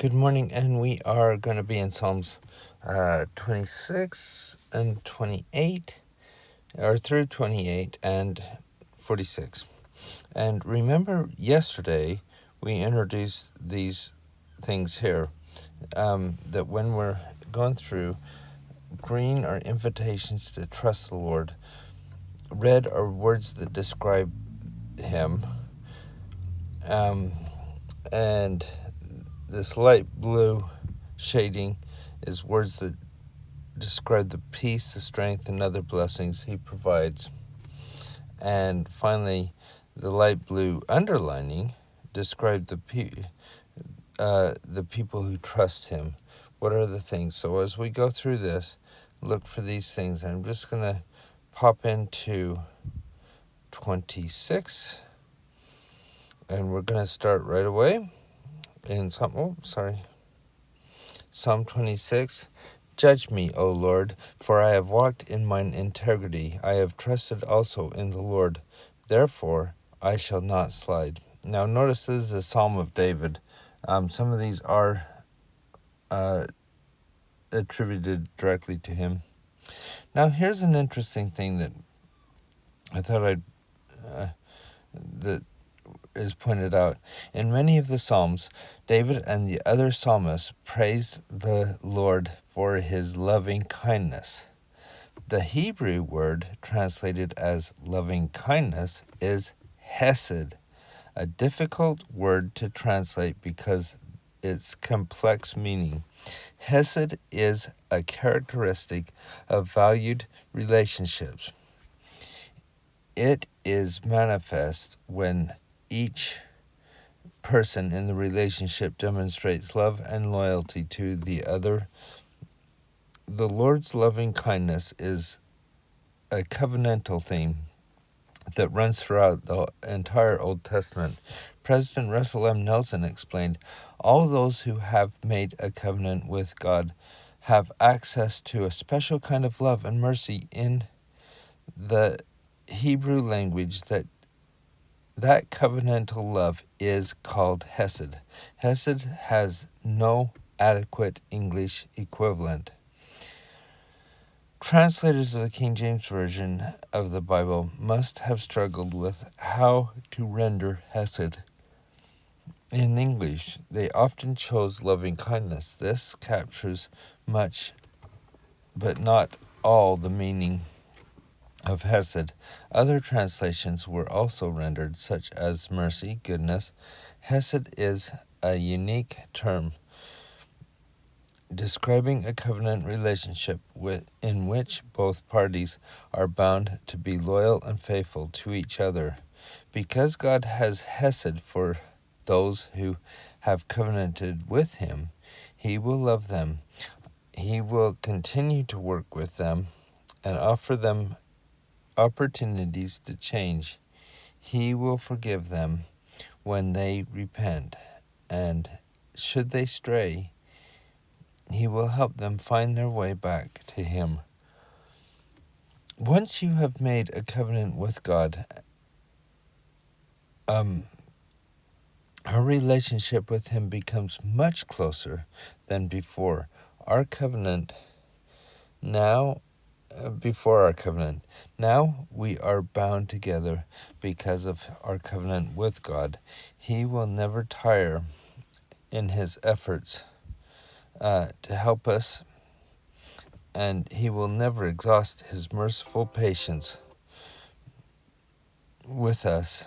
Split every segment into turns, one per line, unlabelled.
Good morning, and we are going to be in Psalms 26 and 28, or through 28 and 46. And remember, yesterday we introduced these things here, that when we're going through, green are invitations to trust the Lord, red are words that describe Him, and this light blue shading is words that describe the peace, the strength, and other blessings He provides. And finally, the light blue underlining describe the people who trust Him. What are the things? So as we go through this, look for these things. I'm just going to pop into 26, and we're going to start right away in Psalm 26. Judge me, O Lord, for I have walked in mine integrity. I have trusted also in the Lord. Therefore I shall not slide. Now notice this is a Psalm of David. Some of these are attributed directly to him. Now here's an interesting thing that I thought that is pointed out. In many of the Psalms, David and the other psalmists praised the Lord for His loving kindness. The Hebrew word translated as loving kindness is hesed, a difficult word to translate because its complex meaning. Hesed is a characteristic of valued relationships. It is manifest when each person in the relationship demonstrates love and loyalty to the other. The Lord's loving kindness is a covenantal theme that runs throughout the entire Old Testament. President Russell M. Nelson explained, all those who have made a covenant with God have access to a special kind of love and mercy. In the Hebrew language, that covenantal love is called hesed. Hesed has no adequate English equivalent. Translators of the King James Version of the Bible must have struggled with how to render hesed in English. They often chose loving kindness. This captures much, but not all, the meaning of hesed. Other translations were also rendered, such as mercy, goodness. Hesed is a unique term describing a covenant relationship in which both parties are bound to be loyal and faithful to each other. Because God has hesed for those who have covenanted with Him, He will love them. He will continue to work with them and offer them opportunities to change. He will forgive them when they repent, and should they stray, He will help them find their way back to Him. Once you have made a covenant with God, our relationship with Him becomes much closer than before. Before our covenant, now we are bound together because of our covenant with God. He will never tire in His efforts to help us, and He will never exhaust His merciful patience with us.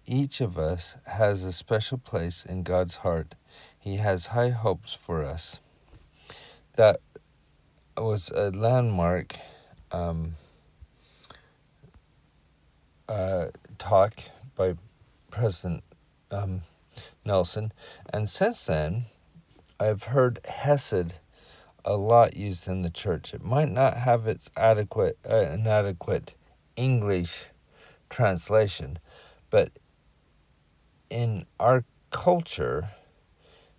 Each of us has a special place in God's heart. He has high hopes for us. That was a landmark talk by President Nelson, and since then I've heard hesed a lot used in the church. It might not have its an adequate English translation, but in our culture,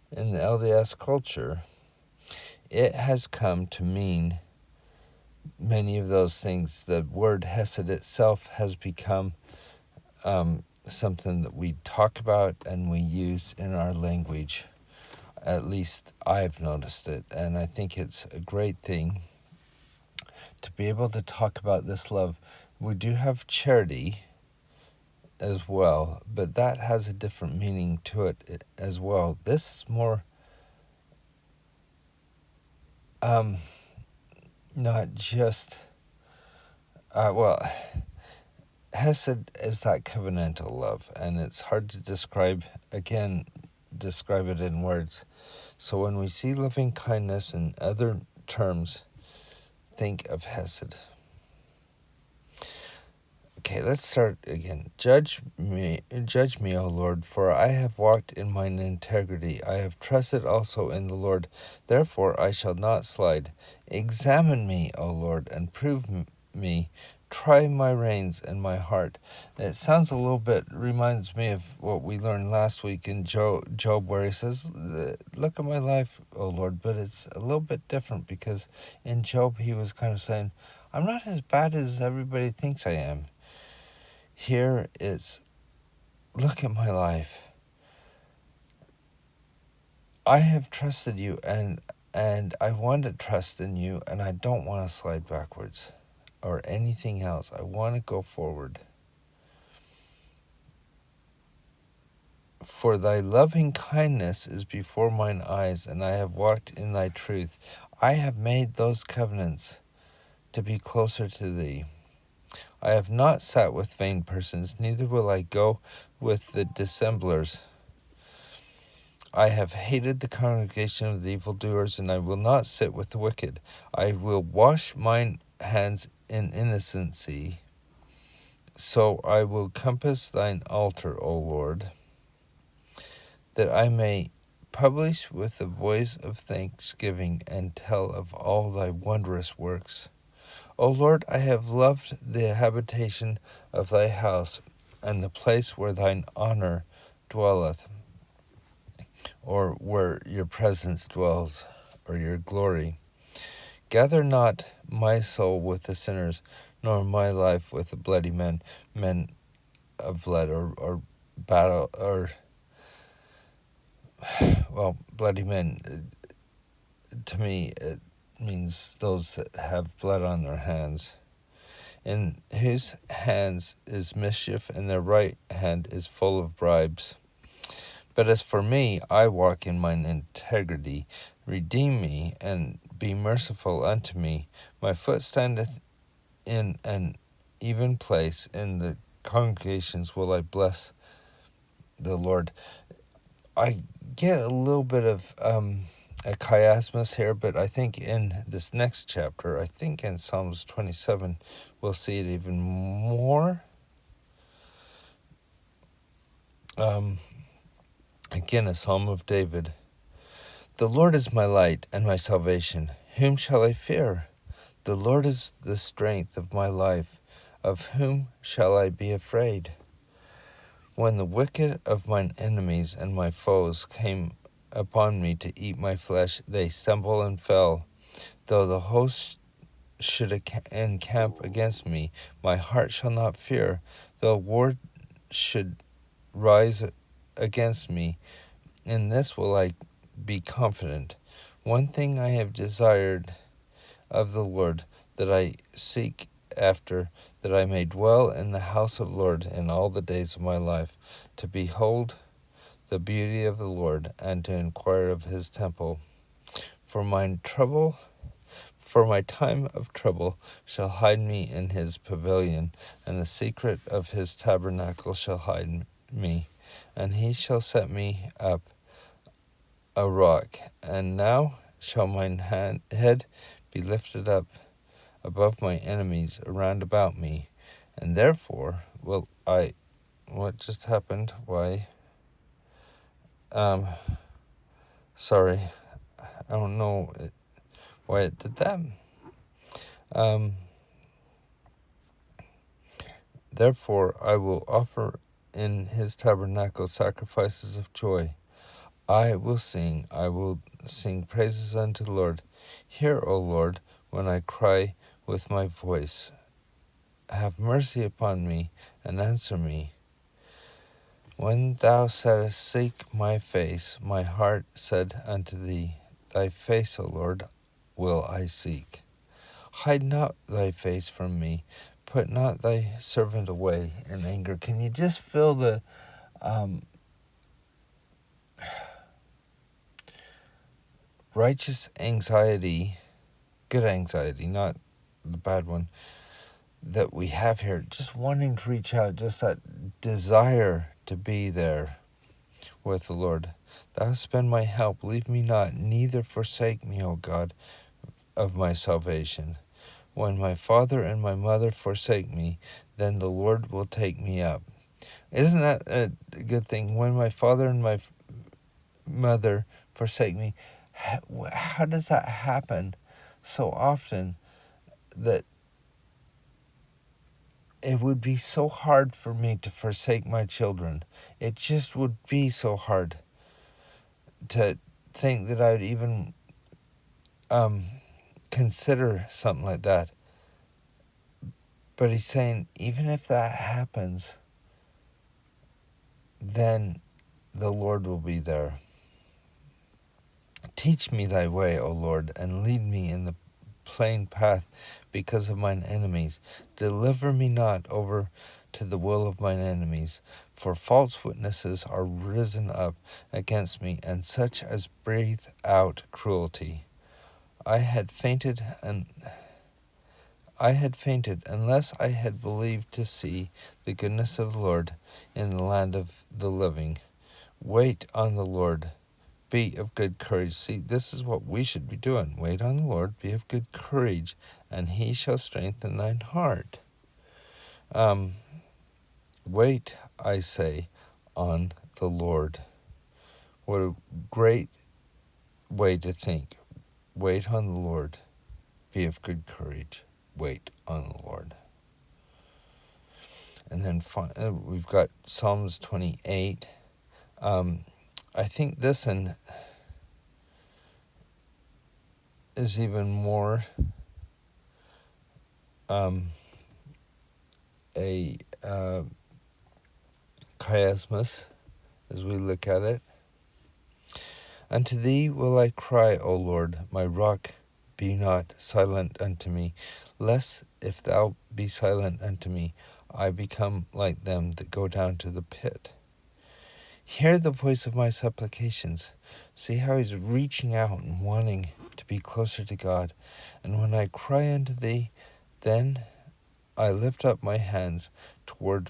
in the LDS culture, it has come to mean many of those things. The word hesed itself has become something that we talk about and we use in our language. At least I've noticed it, and I think it's a great thing to be able to talk about this love. We do have charity as well, but that has a different meaning to it as well. This is more not just Hesed is that covenantal love, and it's hard to describe it in words. So when we see loving kindness in other terms, think of Hesed. Okay, let's start again. Judge me, O Lord, for I have walked in mine integrity. I have trusted also in the Lord. Therefore I shall not slide. Examine me, O Lord, and prove me. Try my reins and my heart. It sounds reminds me of what we learned last week in Job, where he says, look at my life, O Lord. But it's a little bit different, because in Job he was kind of saying, I'm not as bad as everybody thinks I am. Here it's, look at my life. I have trusted you, and I want to trust in you, and I don't want to slide backwards or anything else. I want to go forward. For thy loving kindness is before mine eyes, and I have walked in thy truth. I have made those covenants to be closer to thee. I have not sat with vain persons, neither will I go with the dissemblers. I have hated the congregation of the evildoers, and I will not sit with the wicked. I will wash mine hands in innocency. So I will compass thine altar, O Lord, that I may publish with the voice of thanksgiving and tell of all thy wondrous works. O Lord, I have loved the habitation of thy house, and the place where thine honor dwelleth, or where your presence dwells, or your glory. Gather not my soul with the sinners, nor my life with the bloody men of blood, or battle, or, bloody men. To me, it means those that have blood on their hands, in whose hands is mischief, and their right hand is full of bribes. But as for me, I walk in mine integrity. Redeem me, and be merciful unto me. My foot standeth in an even place. In the congregations will I bless the Lord. I get a little bit of a chiasmus here, but I think in this next chapter, I think in Psalms 27, we'll see it even more. Again, a Psalm of David. The Lord is my light and my salvation. Whom shall I fear? The Lord is the strength of my life. Of whom shall I be afraid? When the wicked of mine enemies and my foes came upon me to eat my flesh, they stumbled and fell. Though the host should encamp against me, my heart shall not fear. Though war should rise against me, in this will I be confident. One thing I have desired of the Lord, that I seek after, that I may dwell in the house of the Lord in all the days of my life, to behold the beauty of the Lord, and to inquire of his temple. For my time of trouble shall hide me in his pavilion, and the secret of his tabernacle shall hide me, and he shall set me up a rock. And now shall mine head be lifted up above my enemies around about me, and therefore will I. What just happened? Why? Sorry, I don't know why it did that. Therefore I will offer in his tabernacle sacrifices of joy. I will sing praises unto the Lord. Hear, O Lord, when I cry with my voice. Have mercy upon me and answer me. When thou saidst, Seek my face, my heart said unto thee, Thy face, O Lord, will I seek. Hide not thy face from me. Put not thy servant away in anger. Can you just feel the righteous anxiety, good anxiety, not the bad one, that we have here? Just wanting to reach out, just that desire to be there with the Lord. Thou hast been my help. Leave me not, neither forsake me, O God of my salvation. When my father and my mother forsake me, then the Lord will take me up. Isn't that a good thing? When my father and my mother forsake me, how does that happen so often that it would be so hard for me to forsake my children? It just would be so hard to think that I would even consider something like that. But he's saying, even if that happens, then the Lord will be there. Teach me thy way, O Lord, and lead me in the plain path because of mine enemies. Deliver me not over to the will of mine enemies, for false witnesses are risen up against me, and such as breathe out cruelty. I had fainted unless I had believed to see the goodness of the Lord in the land of the living. Wait on the Lord. Be of good courage. See, this is what we should be doing. Wait on the Lord, be of good courage, and he shall strengthen thine heart. Wait, I say, on the Lord. What a great way to think. Wait on the Lord. Be of good courage. Wait on the Lord. And then we've got Psalms 28. I think this one is even more a chiasmus as we look at it. Unto thee will I cry, O Lord, my rock, be not silent unto me, lest if thou be silent unto me, I become like them that go down to the pit. Hear the voice of my supplications. See how he's reaching out and wanting to be closer to God. And when I cry unto thee, then I lift up my hands toward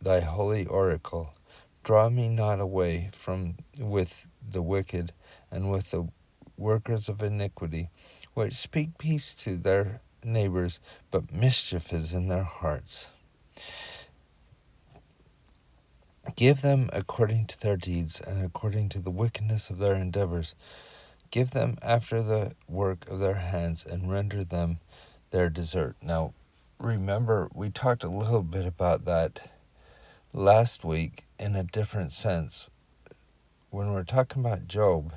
thy holy oracle. Draw me not away from with the wicked and with the workers of iniquity, which speak peace to their neighbors, but mischief is in their hearts. Give them according to their deeds and according to the wickedness of their endeavors. Give them after the work of their hands, and render them their desert. Now, remember, we talked a little bit about that last week in a different sense. When we're talking about Job,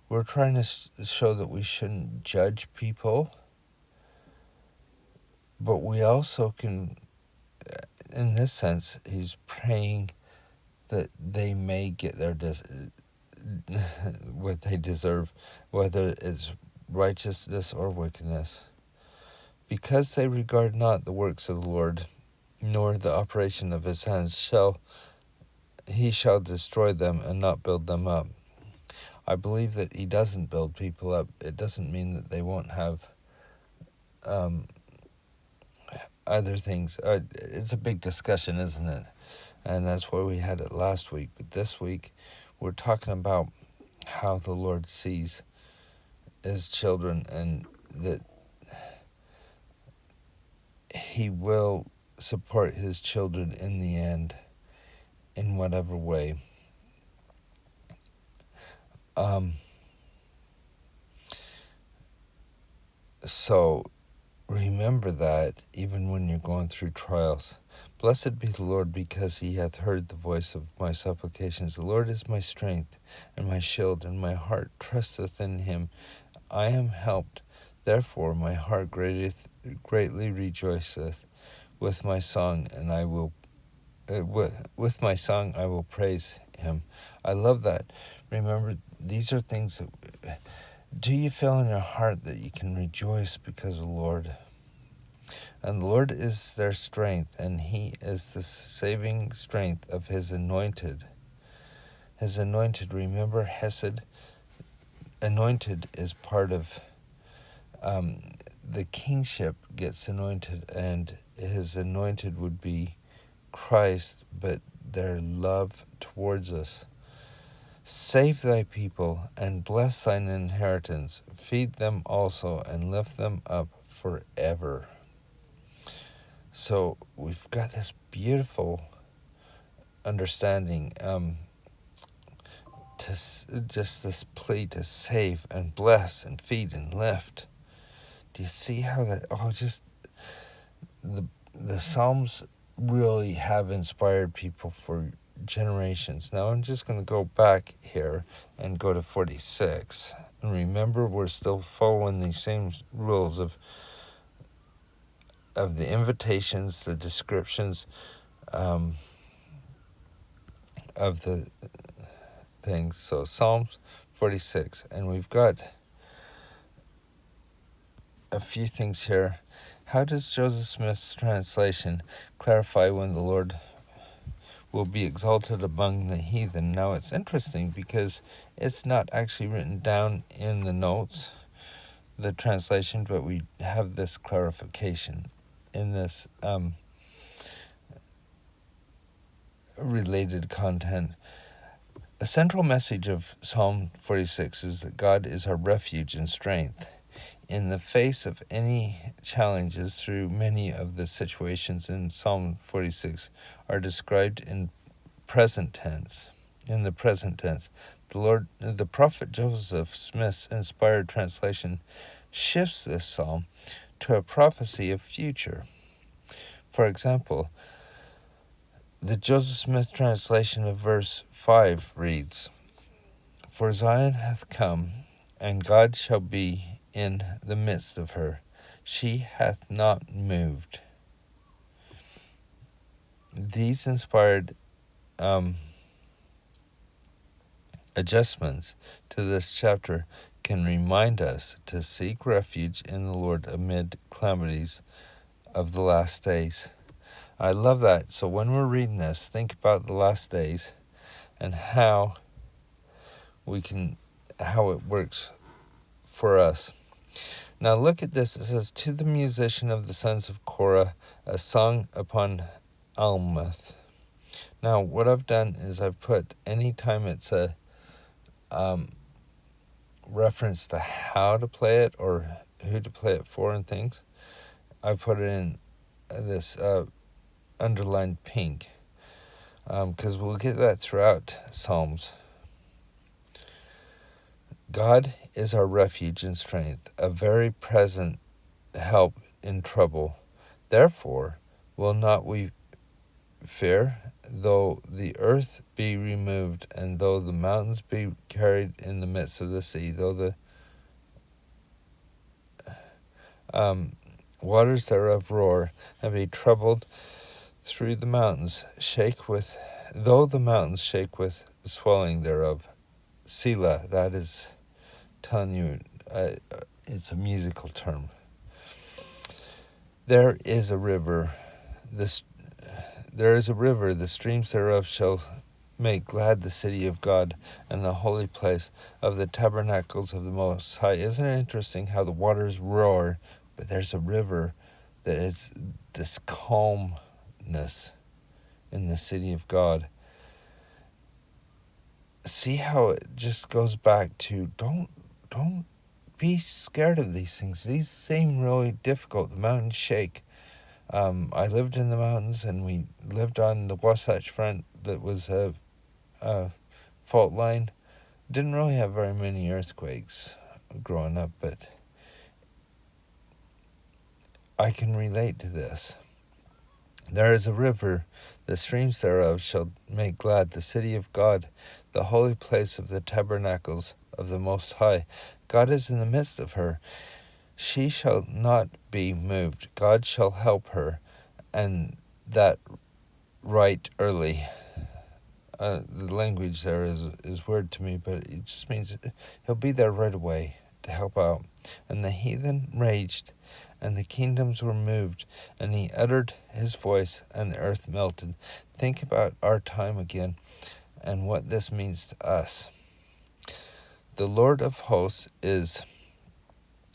we're trying to show that we shouldn't judge people, but we also can, in this sense, he's praying that they may get their what they deserve, whether it's righteousness or wickedness. Because they regard not the works of the Lord, nor the operation of his hands, he shall destroy them and not build them up. I believe that he doesn't build people up. It doesn't mean that they won't have other things. It's a big discussion, isn't it? And that's why we had it last week. But this week, we're talking about how the Lord sees his children, and that he will support his children in the end, in whatever way. So remember that even when you're going through trials. Blessed be the Lord, because he hath heard the voice of my supplications. The Lord is my strength and my shield, and my heart trusteth in him. I am helped. Therefore my heart greatly rejoiceth with my song, and I will with my song I will praise him. I love that. Remember, these are things that, do you feel in your heart that you can rejoice because of the Lord? And the Lord is their strength, and he is the saving strength of his anointed. His anointed, remember, Hesed, anointed is part of the kingship gets anointed, and his anointed would be Christ, but their love towards us. Save thy people, and bless thine inheritance. Feed them also, and lift them up forever. So we've got this beautiful understanding, just this plea to save and bless and feed and lift. Do you see how that? Just the Psalms really have inspired people for generations. Now I'm just going to go back here and go to 46. And remember, we're still following these same rules of the invitations, the descriptions of the things. So Psalms 46, and we've got a few things here. How does Joseph Smith's translation clarify when the Lord will be exalted among the heathen? Now it's interesting because it's not actually written down in the notes, the translation, but we have this clarification in this related content. A central message of Psalm 46 is that God is our refuge and strength. In the face of any challenges, through many of the situations in Psalm 46 are described in present tense. In the present tense, the prophet Joseph Smith's inspired translation shifts this psalm to a prophecy of future. For example, the Joseph Smith translation of verse 5 reads, "For Zion hath come, and God shall be in the midst of her. She hath not moved." These inspired adjustments to this chapter can remind us to seek refuge in the Lord amid calamities of the last days. I love that. So when we're reading this, think about the last days and how it works for us. Now look at this. It says, "To the musician of the sons of Korah, a song upon Almuth." Now what I've done is I've put, anytime it's a reference to how to play it or who to play it for and things, I put it in this underlined pink, because we'll get that throughout Psalms. God is our refuge and strength, a very present help in trouble. Therefore will not we fear, though the earth be removed, and though the mountains be carried in the midst of the sea, though the waters thereof roar, and be troubled through the mountains, though the mountains shake with the swelling thereof. Selah, that is telling you, it's a musical term. There is a river, the streams thereof shall make glad the city of God, and the holy place of the tabernacles of the Most High. Isn't it interesting how the waters roar, but there's a river that is this calmness in the city of God? See how it just goes back to, don't be scared of these things. These seem really difficult. The mountains shake. I lived in the mountains, and we lived on the Wasatch Front that was a fault line. Didn't really have very many earthquakes growing up, but I can relate to this. There is a river, the streams thereof shall make glad the city of God, the holy place of the tabernacles of the Most High. God is in the midst of her. She shall not be moved. God shall help her, and that right early. The language there is weird to me, but it just means he'll be there right away to help out. And the heathen raged, and the kingdoms were moved, and he uttered his voice, and the earth melted. Think about our time again and what this means to us. The Lord of hosts is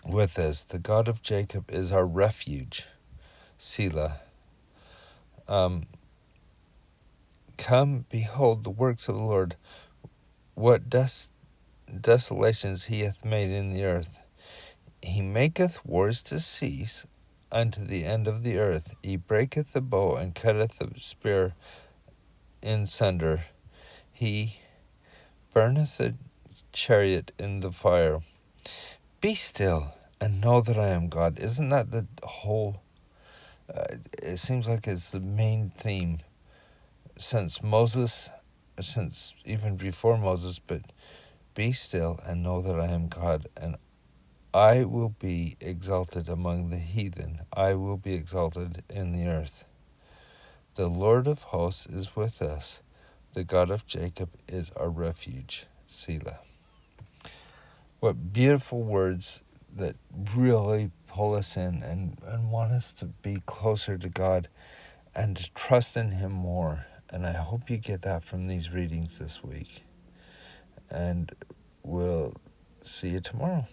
with us. The God of Jacob is our refuge. Selah. Come, behold the works of the Lord. What desolations he hath made in the earth. He maketh wars to cease unto the end of the earth. He breaketh the bow and cutteth the spear in sunder. He burneth the chariot in the fire. Be still and know that I am God. Isn't that the whole... it seems like it's the main theme since even before Moses, but be still and know that I am God, and I will be exalted among the heathen. I will be exalted in the earth. The Lord of hosts is with us. The God of Jacob is our refuge. Selah. What beautiful words that really pull us in and want us to be closer to God and to trust in Him more. And I hope you get that from these readings this week. And we'll see you tomorrow.